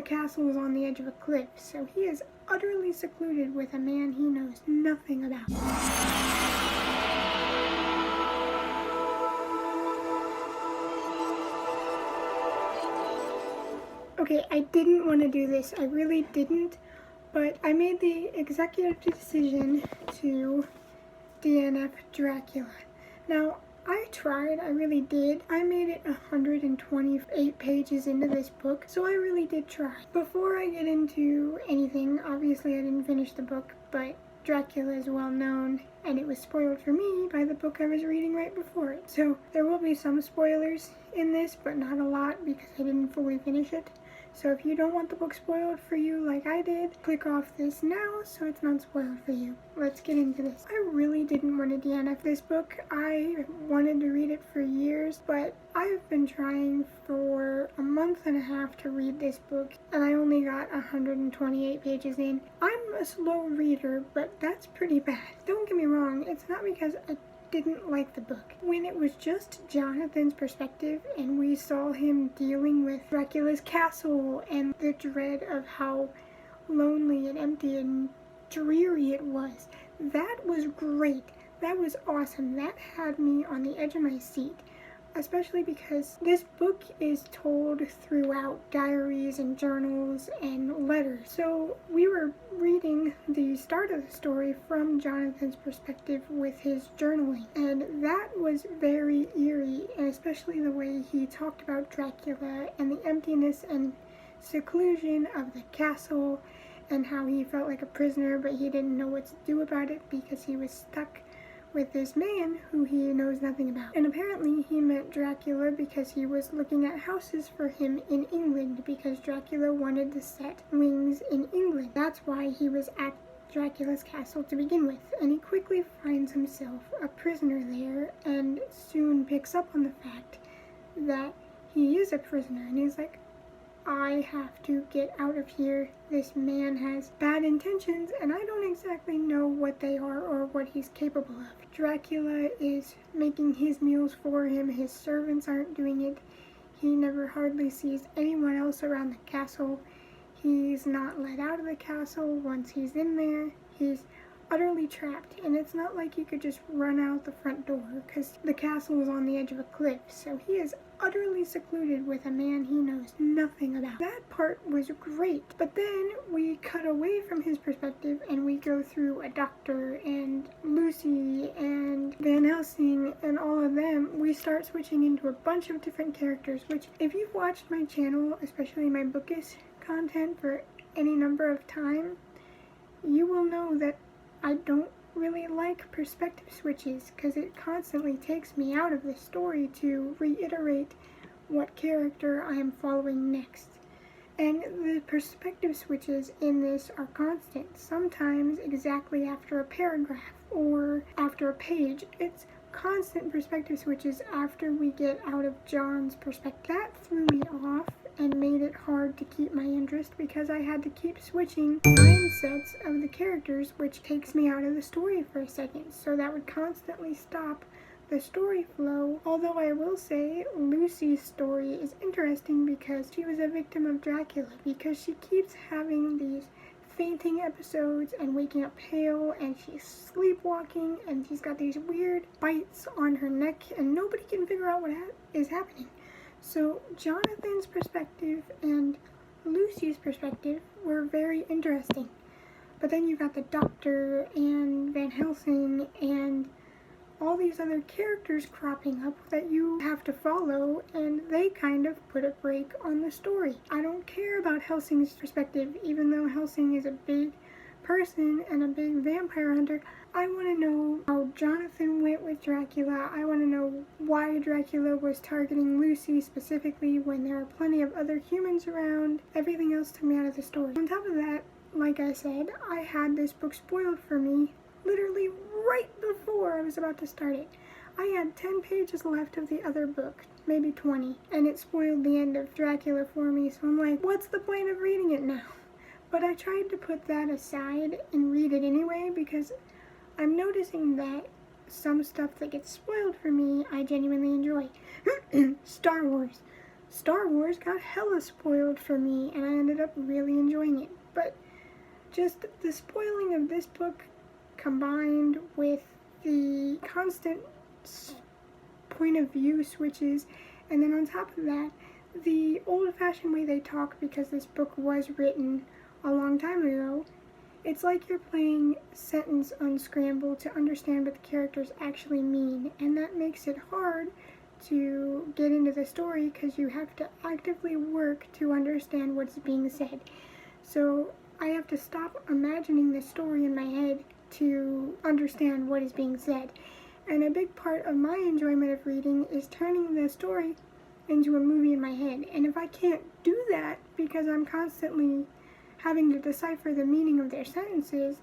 castle is on the edge of a cliff, so he is utterly secluded with a man he knows nothing about. Okay, I didn't want to do this, I really didn't, but I made the executive decision to DNF Dracula. Now, I tried, I really did. I made it 128 pages into this book, so I really did try. Before I get into anything, obviously I didn't finish the book, but Dracula is well known, and it was spoiled for me by the book I was reading right before it. So there will be some spoilers in this, but not a lot because I didn't fully finish it. So if you don't want the book spoiled for you like I did, click off this now so it's not spoiled for you. Let's get into this. I really didn't want to DNF this book. I wanted to read it for years, but I've been trying for a month and a half to read this book, and I only got 128 pages in. I'm a slow reader, but that's pretty bad. Don't get me wrong, it's not because I didn't like the book. When it was just Jonathan's perspective and we saw him dealing with Dracula's castle and the dread of how lonely and empty and dreary it was, that was great. That was awesome. That had me on the edge of my seat. Especially because this book is told throughout diaries and journals and letters. So we were reading the start of the story from Jonathan's perspective with his journaling. And that was very eerie, and especially the way he talked about Dracula and the emptiness and seclusion of the castle and how he felt like a prisoner, but he didn't know what to do about it because he was stuck with this man who he knows nothing about. And apparently he met Dracula because he was looking at houses for him in England, because Dracula wanted to set wings in England. That's why he was at Dracula's castle to begin with. And he quickly finds himself a prisoner there and soon picks up on the fact that he is a prisoner. And he's like, I have to get out of here. This man has bad intentions and I don't exactly know what they are or what he's capable of. Dracula is making his meals for him. His servants aren't doing it. He never hardly sees anyone else around the castle. He's not let out of the castle once he's in there. He's utterly trapped, and it's not like you could just run out the front door because the castle is on the edge of a cliff, so he is utterly secluded with a man he knows nothing about. That part was great, but then we cut away from his perspective and we go through a doctor and Lucy and Van Helsing and all of them. We start switching into a bunch of different characters, which if you've watched my channel, especially my bookish content for any number of time, you will know that I don't really like perspective switches because it constantly takes me out of the story to reiterate what character I am following next. And the perspective switches in this are constant, sometimes exactly after a paragraph or after a page. It's constant perspective switches after we get out of John's perspective. That threw me off and made it hard to keep my interest because I had to keep switching mindsets of the characters, which takes me out of the story for a second. So that would constantly stop the story flow. Although I will say Lucy's story is interesting because she was a victim of Dracula, because she keeps having these fainting episodes and waking up pale, and she's sleepwalking, and she's got these weird bites on her neck and nobody can figure out what is happening. So Jonathan's perspective and Lucy's perspective were very interesting. But then you got the Doctor and Van Helsing and all these other characters cropping up that you have to follow, and they kind of put a break on the story. I don't care about Helsing's perspective, even though Helsing is a big person and a big vampire hunter. I want to know how Jonathan went with Dracula. I want to know why Dracula was targeting Lucy specifically when there are plenty of other humans around. Everything else took me out of the story. On top of that, like I said, I had this book spoiled for me literally right before I was about to start it. I had 10 pages left of the other book, maybe 20, and it spoiled the end of Dracula for me, so I'm like, what's the point of reading it now? But I tried to put that aside and read it anyway because I'm noticing that some stuff that gets spoiled for me, I genuinely enjoy. Star Wars. Star Wars got hella spoiled for me, and I ended up really enjoying it. But just the spoiling of this book combined with the constant point of view switches, and then on top of that, the old-fashioned way they talk, because this book was written a long time ago, it's like you're playing Sentence Unscrambled to understand what the characters actually mean, and that makes it hard to get into the story because you have to actively work to understand what's being said. So I have to stop imagining the story in my head to understand what is being said. And a big part of my enjoyment of reading is turning the story into a movie in my head. And if I can't do that because I'm constantly having to decipher the meaning of their sentences,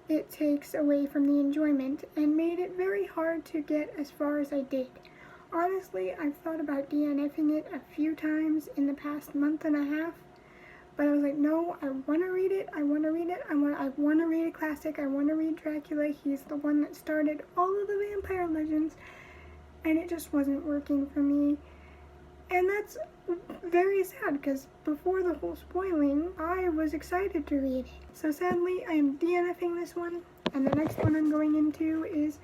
it takes away from the enjoyment and made it very hard to get as far as I did. Honestly, I've thought about DNFing it a few times in the past month and a half, but I was like, no, I want to read it, I want to read it, I want to read a classic, I want to read Dracula. He's the one that started all of the vampire legends, and it just wasn't working for me. And that's very sad, because before the whole spoiling, I was excited to read it. So sadly, I am DNFing this one, and the next one I'm going into is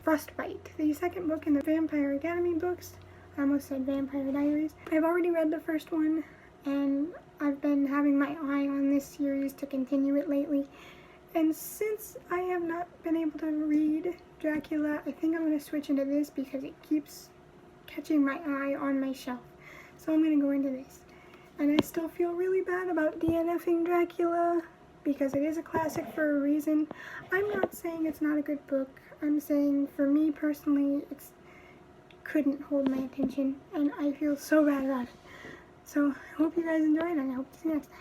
Frostbite, the second book in the Vampire Academy books. I almost said Vampire Diaries. I've already read the first one, and I've been having my eye on this series to continue it lately. And since I have not been able to read Dracula, I think I'm going to switch into this because it keeps catching my eye on my shelf. So I'm going to go into this. And I still feel really bad about DNFing Dracula because it is a classic for a reason. I'm not saying it's not a good book. I'm saying for me personally, it couldn't hold my attention, and I feel so bad about it. So I hope you guys enjoyed, and I hope to see you next time.